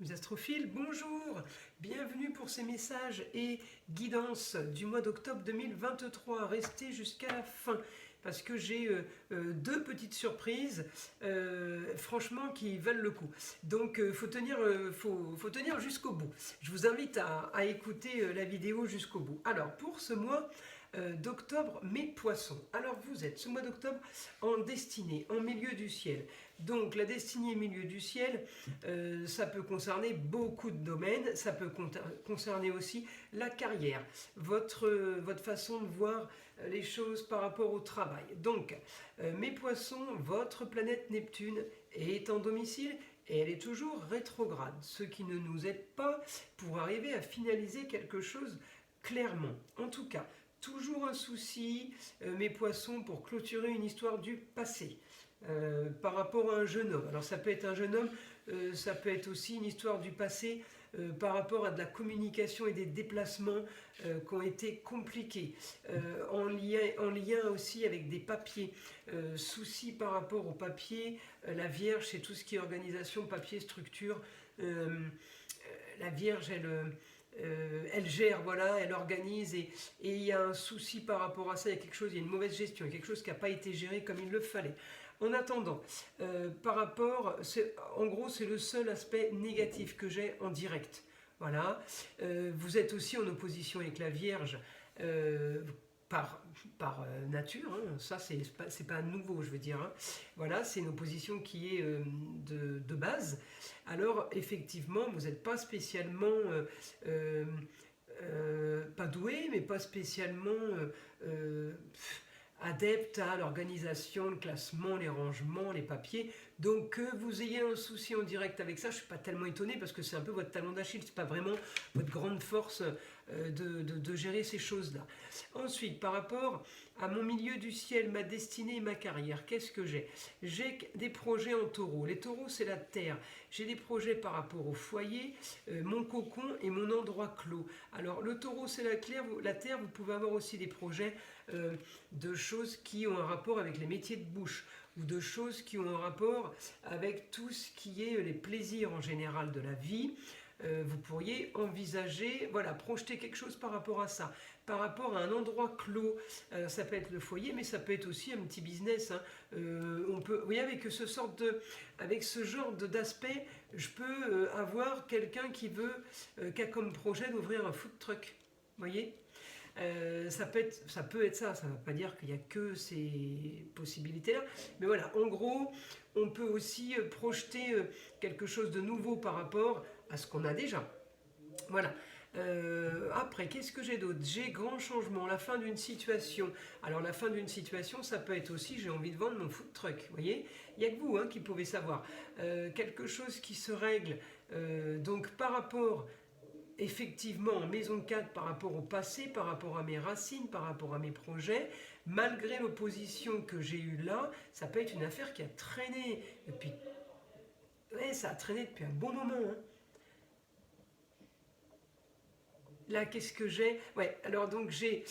Les astrophiles, bonjour! Bienvenue pour ces messages et guidances du mois d'octobre 2023. Restez jusqu'à la fin parce que j'ai deux petites surprises, franchement, qui valent le coup. Donc, faut tenir jusqu'au bout. Je vous invite à écouter la vidéo jusqu'au bout. Alors, pour ce mois d'octobre, mes poissons. Alors, vous êtes ce mois d'octobre en destinée, en milieu du ciel. Donc, la destinée milieu du ciel, ça peut concerner beaucoup de domaines. Ça peut concerner aussi la carrière, votre façon de voir les choses par rapport au travail. Donc, mes poissons, votre planète Neptune est en domicile et elle est toujours rétrograde, ce qui ne nous aide pas pour arriver à finaliser quelque chose clairement. En tout cas, toujours un souci, mes poissons, pour clôturer une histoire du passé. Par rapport à un jeune homme. Alors ça peut être un jeune homme, ça peut être aussi une histoire du passé par rapport à de la communication et des déplacements qui ont été compliqués, en lien aussi avec des papiers, soucis par rapport aux papiers, la Vierge c'est tout ce qui est organisation, papier, structure, la Vierge elle gère, voilà, elle organise et il y a un souci par rapport à ça, il y a quelque chose, il y a une mauvaise gestion, il y a quelque chose qui n'a pas été géré comme il le fallait. En attendant, par rapport, en gros c'est le seul aspect négatif que j'ai en direct. Voilà, vous êtes aussi en opposition avec la Vierge par nature, hein. Ça c'est pas nouveau, je veux dire, hein. Voilà, c'est une opposition qui est de base. Alors effectivement, vous n'êtes pas spécialement pas doué, mais pas spécialement adepte à l'organisation, le classement, les rangements, les papiers. Donc que vous ayez un souci en direct avec ça, je ne suis pas tellement étonné parce que c'est un peu votre talon d'Achille, ce n'est pas vraiment votre grande force de gérer ces choses-là. Ensuite, par rapport à mon milieu du ciel, ma destinée et ma carrière, qu'est-ce que j'ai? J'ai des projets en taureau. Les taureaux, c'est la terre. J'ai des projets par rapport au foyer, mon cocon et mon endroit clos. Alors, le taureau, c'est la terre. Vous pouvez avoir aussi des projets de choses qui ont un rapport avec les métiers de bouche ou de choses qui ont un rapport avec tout ce qui est les plaisirs en général de la vie. Vous pourriez envisager, voilà, projeter quelque chose par rapport à ça, par rapport à un endroit clos. Ça peut être le foyer, mais ça peut être aussi un petit business, hein. On peut, vous voyez, avec ce genre d'aspect, je peux avoir quelqu'un qui a comme projet d'ouvrir un food truck. Vous voyez, ça peut être ça. Ça ne veut pas dire qu'il n'y a que ces possibilités-là, mais voilà. En gros, on peut aussi projeter quelque chose de nouveau par rapport à ce qu'on a déjà. Voilà. Après, qu'est-ce que j'ai d'autre? J'ai grand changement, la fin d'une situation. Alors la fin d'une situation, ça peut être aussi, j'ai envie de vendre mon food truck. Vous voyez, il n'y a que vous, hein, qui pouvez savoir. Quelque chose qui se règle. Donc par rapport, effectivement, en maison 4, par rapport au passé, par rapport à mes racines, par rapport à mes projets, malgré l'opposition que j'ai eue là, ça peut être une affaire qui a traîné depuis... Ouais, ça a traîné depuis un bon moment, hein. Là, qu'est-ce que j'ai? Ouais, alors donc j'ai,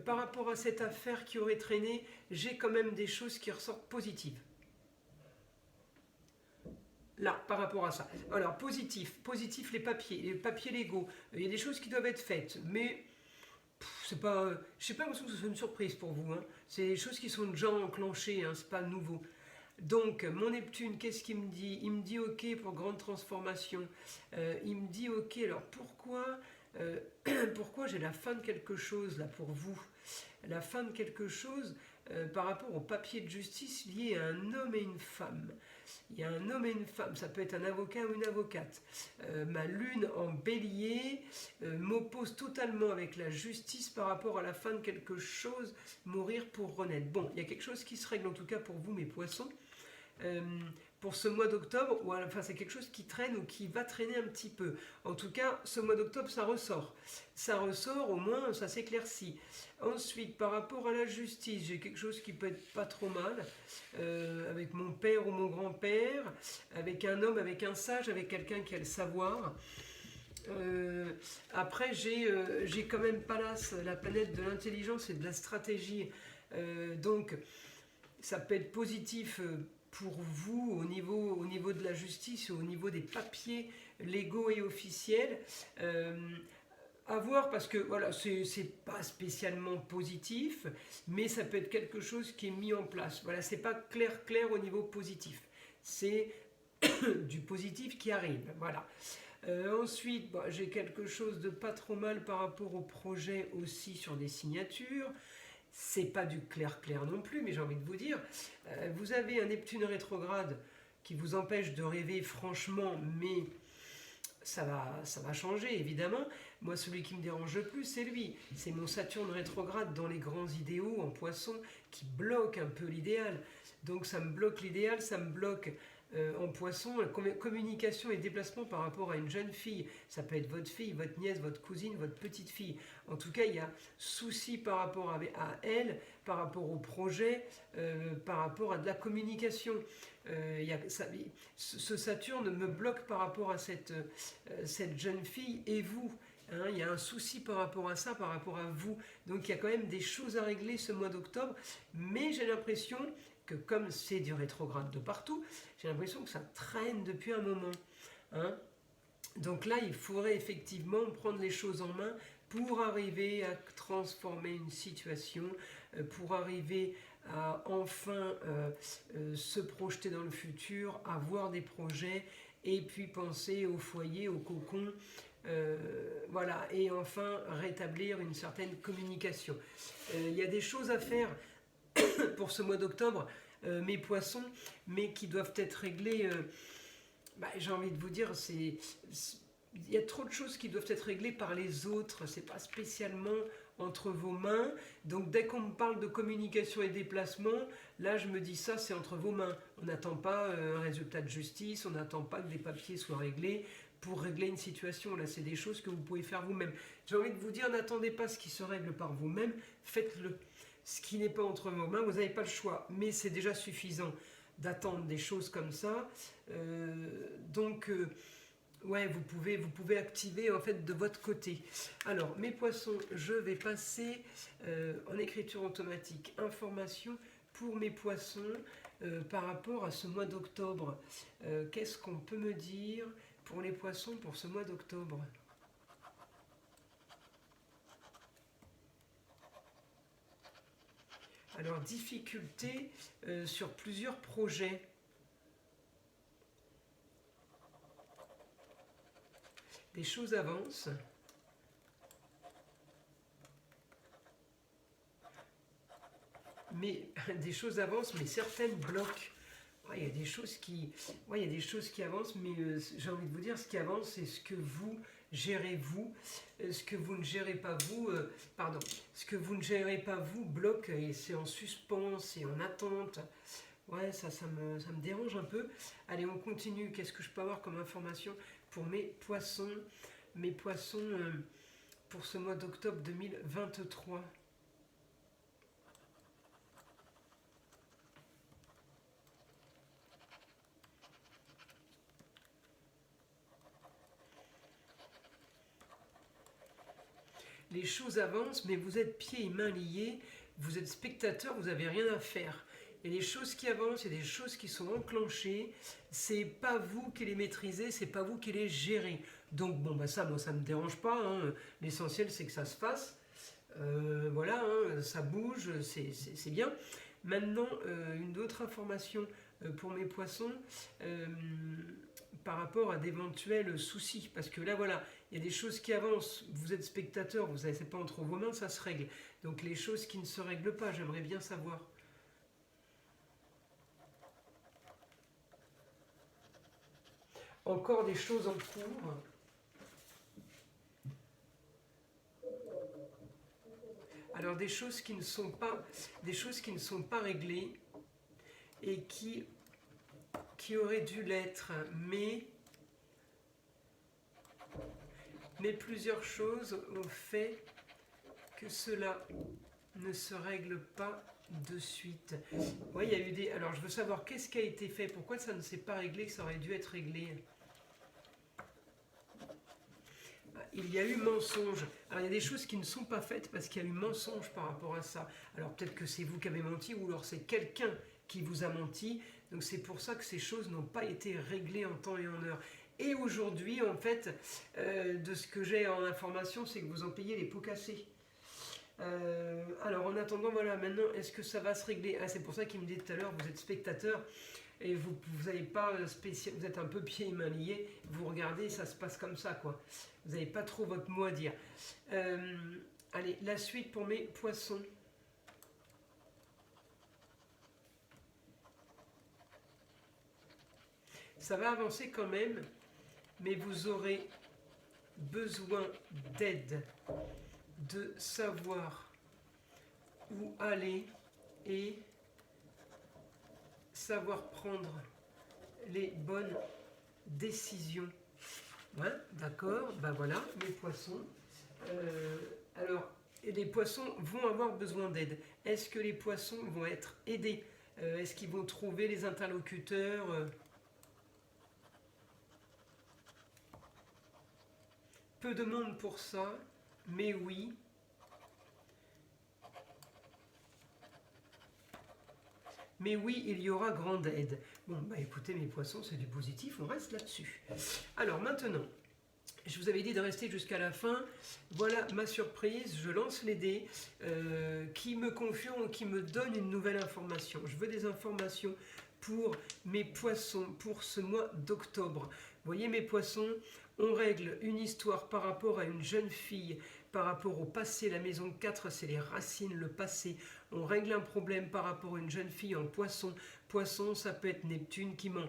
par rapport à cette affaire qui aurait traîné, j'ai quand même des choses qui ressortent positives. Là, par rapport à ça. Alors, positif les papiers légaux. Il y a des choses qui doivent être faites, mais c'est pas, je n'ai pas l'impression que ce soit une surprise pour vous, hein. C'est des choses qui sont déjà enclenchées, hein, c'est pas nouveau. Donc, mon Neptune, qu'est-ce qu'il me dit? Il me dit OK pour grande transformation. Il me dit OK, alors euh, pourquoi j'ai la fin de quelque chose là pour vous? La fin de quelque chose par rapport au papier de justice lié à un homme et une femme. Il y a un homme et une femme, ça peut être un avocat ou une avocate. Ma lune en bélier m'oppose totalement avec la justice par rapport à la fin de quelque chose, mourir pour renaître. Bon, il y a quelque chose qui se règle en tout cas pour vous, mes poissons. Pour ce mois d'octobre, ou enfin c'est quelque chose qui traîne ou qui va traîner un petit peu. En tout cas, ce mois d'octobre, ça ressort. Ça ressort, au moins, ça s'éclaircit. Ensuite, par rapport à la justice, j'ai quelque chose qui peut être pas trop mal, avec mon père ou mon grand-père, avec un homme, avec un sage, avec quelqu'un qui a le savoir. Après, j'ai quand même Pallas, la planète de l'intelligence et de la stratégie. Donc, ça peut être positif pour vous au niveau de la justice, au niveau des papiers légaux et officiels. À voir, parce que voilà, c'est pas spécialement positif, mais ça peut être quelque chose qui est mis en place. Voilà, c'est pas clair au niveau positif. C'est du positif qui arrive. Voilà. Ensuite, j'ai quelque chose de pas trop mal par rapport au projet aussi sur des signatures. C'est pas du clair non plus, mais j'ai envie de vous dire, vous avez un Neptune rétrograde qui vous empêche de rêver franchement, mais ça va changer évidemment. Moi, celui qui me dérange le plus, c'est lui. C'est mon Saturne rétrograde dans les grands idéaux en Poisson qui bloque un peu l'idéal. Donc ça me bloque l'idéal, ça me bloque en Poisson, la communication et déplacement par rapport à une jeune fille. Ça peut être votre fille, votre nièce, votre cousine, votre petite fille. En tout cas, il y a souci par rapport à elle, par rapport au projet, par rapport à de la communication. Ce Saturne me bloque par rapport à cette jeune fille et vous. Hein, il y a un souci par rapport à ça, par rapport à vous. Donc il y a quand même des choses à régler ce mois d'octobre, mais j'ai l'impression que comme c'est du rétrograde de partout, j'ai l'impression que ça traîne depuis un moment. Hein. Donc là, il faudrait effectivement prendre les choses en main pour arriver à transformer une situation, pour arriver à enfin se projeter dans le futur, avoir des projets, et puis penser au foyer, au cocon, voilà, et enfin rétablir une certaine communication. Il y a des choses à faire pour ce mois d'octobre, mes poissons, mais qui doivent être réglées. J'ai envie de vous dire, il y a trop de choses qui doivent être réglées par les autres. C'est pas spécialement entre vos mains. Donc dès qu'on me parle de communication et déplacement, là je me dis ça, c'est entre vos mains. On n'attend pas un résultat de justice, on n'attend pas que des papiers soient réglés pour régler une situation. Là, c'est des choses que vous pouvez faire vous-même. J'ai envie de vous dire, n'attendez pas ce qui se règle par vous-même, faites-le. Ce qui n'est pas entre vos mains, vous n'avez pas le choix, mais c'est déjà suffisant d'attendre des choses comme ça. Ouais, vous pouvez activer en fait de votre côté. Alors, mes poissons, je vais passer en écriture automatique, information pour mes poissons par rapport à ce mois d'octobre. Qu'est-ce qu'on peut me dire pour les poissons pour ce mois d'octobre ? Alors, difficulté sur plusieurs projets. Des choses avancent. Mais des choses avancent, mais certaines bloquent. Il y a des choses qui avancent, mais j'ai envie de vous dire, ce qui avance, c'est ce que vous gérez vous. Ce que vous ne gérez pas vous, ce que vous ne gérez pas vous bloque et c'est en suspens, c'est en attente. Ouais, ça me dérange un peu. Allez, on continue. Qu'est-ce que je peux avoir comme information pour mes poissons pour ce mois d'octobre 2023. Les choses avancent, mais vous êtes pieds et mains liés, vous êtes spectateur, vous n'avez rien à faire. Il y a des choses qui avancent, il y a des choses qui sont enclenchées, c'est pas vous qui les maîtrisez, c'est pas vous qui les gérez. Donc ça, moi ça me dérange pas, hein. L'essentiel c'est que ça se fasse. Voilà, hein, ça bouge, c'est bien. Maintenant, une autre information pour mes poissons, par rapport à d'éventuels soucis, parce que là voilà, il y a des choses qui avancent, vous êtes spectateur, vous n'avez pas entre vos mains, ça se règle. Donc les choses qui ne se règlent pas, j'aimerais bien savoir. Encore des choses en cours. Alors des choses qui ne sont pas réglées et qui auraient dû l'être, mais plusieurs choses ont fait que cela ne se règle pas de suite. Oui, il y a eu des... Alors je veux savoir qu'est-ce qui a été fait, pourquoi ça ne s'est pas réglé, que ça aurait dû être réglé. Il y a eu mensonge. Alors il y a des choses qui ne sont pas faites parce qu'il y a eu mensonge par rapport à ça. Alors peut-être que c'est vous qui avez menti ou alors c'est quelqu'un qui vous a menti. Donc c'est pour ça que ces choses n'ont pas été réglées en temps et en heure. Et aujourd'hui, en fait, de ce que j'ai en information, c'est que vous en payez les pots cassés. Alors en attendant, voilà, maintenant, est-ce que ça va se régler? Ah, c'est pour ça qu'il me dit tout à l'heure, vous êtes spectateur et vous n'avez pas spécial, vous êtes un peu pieds et mains liés, vous regardez, ça se passe comme ça, quoi. Vous n'avez pas trop votre mot à dire. Allez, la suite pour mes poissons. Ça va avancer quand même, mais vous aurez besoin d'aide, de savoir où aller et savoir prendre les bonnes décisions. Ouais, d'accord, ben voilà, mes poissons. Alors, les poissons vont avoir besoin d'aide. Est-ce que les poissons vont être aidés? Est-ce qu'ils vont trouver les interlocuteurs? Peu de monde pour ça, mais oui. Mais oui, il y aura grande aide. Bon, bah écoutez, mes poissons, c'est du positif, on reste là-dessus. Alors maintenant, je vous avais dit de rester jusqu'à la fin. Voilà ma surprise, je lance les dés qui me confirment, qui me donnent une nouvelle information. Je veux des informations pour mes poissons, pour ce mois d'octobre. Vous voyez mes poissons, on règle une histoire par rapport à une jeune fille, par rapport au passé. La maison 4, c'est les racines, le passé. On règle un problème par rapport à une jeune fille en poisson. Poisson, ça peut être Neptune qui ment.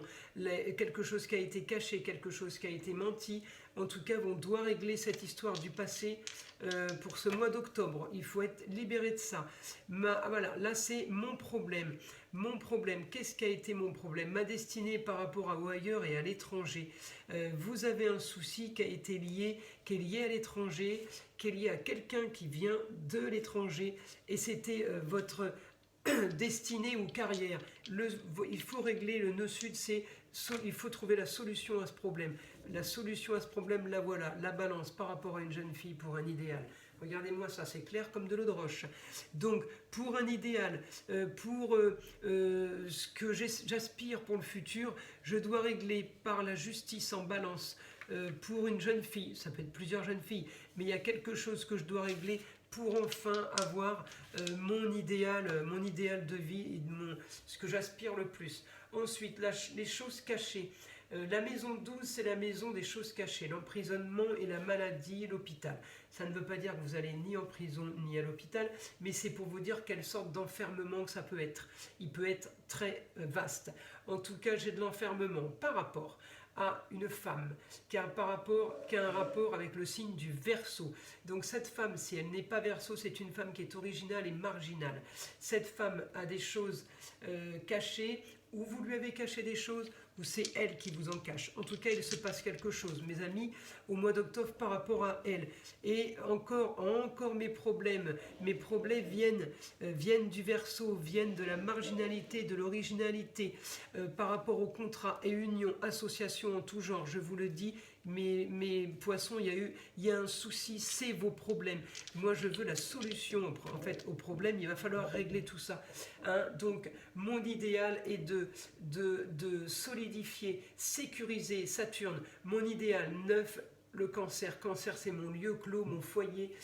Quelque chose qui a été caché, quelque chose qui a été menti. En tout cas, on doit régler cette histoire du passé pour ce mois d'octobre. Il faut être libéré de ça. Voilà, là c'est mon problème. Mon problème, qu'est-ce qui a été mon problème? Ma destinée par rapport à ailleurs et à l'étranger. Vous avez un souci qui a été lié, qui est lié à l'étranger, qui est lié à quelqu'un qui vient de l'étranger. Et c'était votre destinée ou carrière. Il faut régler le nœud sud, il faut trouver la solution à ce problème. La solution à ce problème, la voilà, la balance par rapport à une jeune fille pour un idéal. Regardez-moi ça, c'est clair comme de l'eau de roche. Donc, pour un idéal, pour ce que j'aspire pour le futur, je dois régler par la justice en balance pour une jeune fille, ça peut être plusieurs jeunes filles, mais il y a quelque chose que je dois régler pour enfin avoir mon idéal de vie, ce que j'aspire le plus. Ensuite, les choses cachées. La maison 12, c'est la maison des choses cachées, l'emprisonnement et la maladie, l'hôpital. Ça ne veut pas dire que vous allez ni en prison ni à l'hôpital, mais c'est pour vous dire quelle sorte d'enfermement que ça peut être. Il peut être très vaste. En tout cas, j'ai de l'enfermement par rapport à une femme qui a un rapport avec le signe du Verseau. Donc cette femme, si elle n'est pas Verseau, c'est une femme qui est originale et marginale. Cette femme a des choses cachées, ou vous lui avez caché des choses, ou c'est elle qui vous en cache. En tout cas, il se passe quelque chose, mes amis, au mois d'octobre par rapport à elle. Et encore mes problèmes viennent du Verseau, viennent de la marginalité, de l'originalité, par rapport au contrat et union, association en tout genre, je vous le dis, mes poissons, il y a un souci, c'est vos problèmes. Moi, je veux la solution en fait au problème. Il va falloir régler tout ça. Hein. Donc, mon idéal est de solidifier, sécuriser Saturne. Mon idéal 9. Le cancer, c'est mon lieu clos, mon foyer,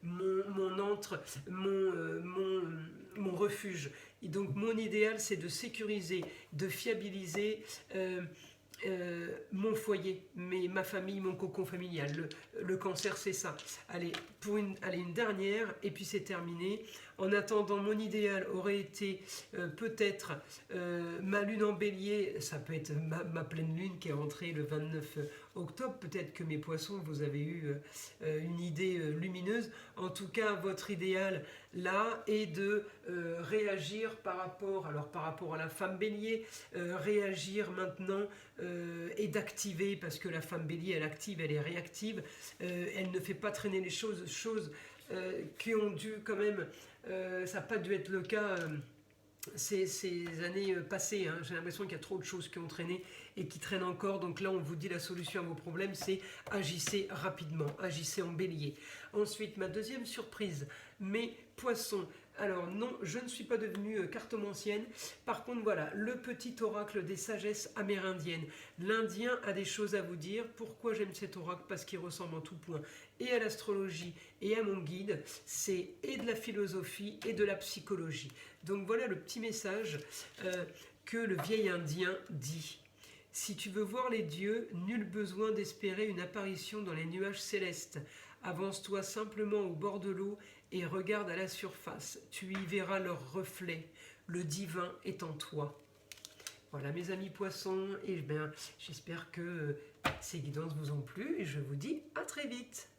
mon antre, mon refuge. Et donc, mon idéal, c'est de sécuriser, de fiabiliser mon foyer, ma famille, mon cocon familial. Le cancer, c'est ça. Allez, une dernière, et puis c'est terminé. En attendant, mon idéal aurait été peut-être ma lune en bélier, ça peut être ma pleine lune qui est rentrée le 29 octobre. Peut-être que mes poissons, vous avez eu une idée lumineuse. En tout cas, votre idéal là est de réagir par rapport à la femme bélier, réagir maintenant et d'activer, parce que la femme bélier, elle active, elle est réactive, elle ne fait pas traîner les choses qui ont dû quand même, ça n'a pas dû être le cas ces années passées, hein. J'ai l'impression qu'il y a trop de choses qui ont traîné et qui traînent encore. Donc là, on vous dit la solution à vos problèmes, c'est agissez rapidement, agissez en bélier. Ensuite, ma deuxième surprise, mes poissons, Alors non, je ne suis pas devenue cartomancienne. Par contre, voilà, le petit oracle des sagesses amérindiennes. L'Indien a des choses à vous dire. Pourquoi j'aime cet oracle? Parce qu'il ressemble en tout point et à l'astrologie et à mon guide. C'est et de la philosophie et de la psychologie. Donc voilà le petit message que le vieil Indien dit. Si tu veux voir les dieux, nul besoin d'espérer une apparition dans les nuages célestes. Avance-toi simplement au bord de l'eau et regarde à la surface. Tu y verras leur reflet. Le divin est en toi. Voilà mes amis poissons, et bien j'espère que ces guidances vous ont plu et je vous dis à très vite.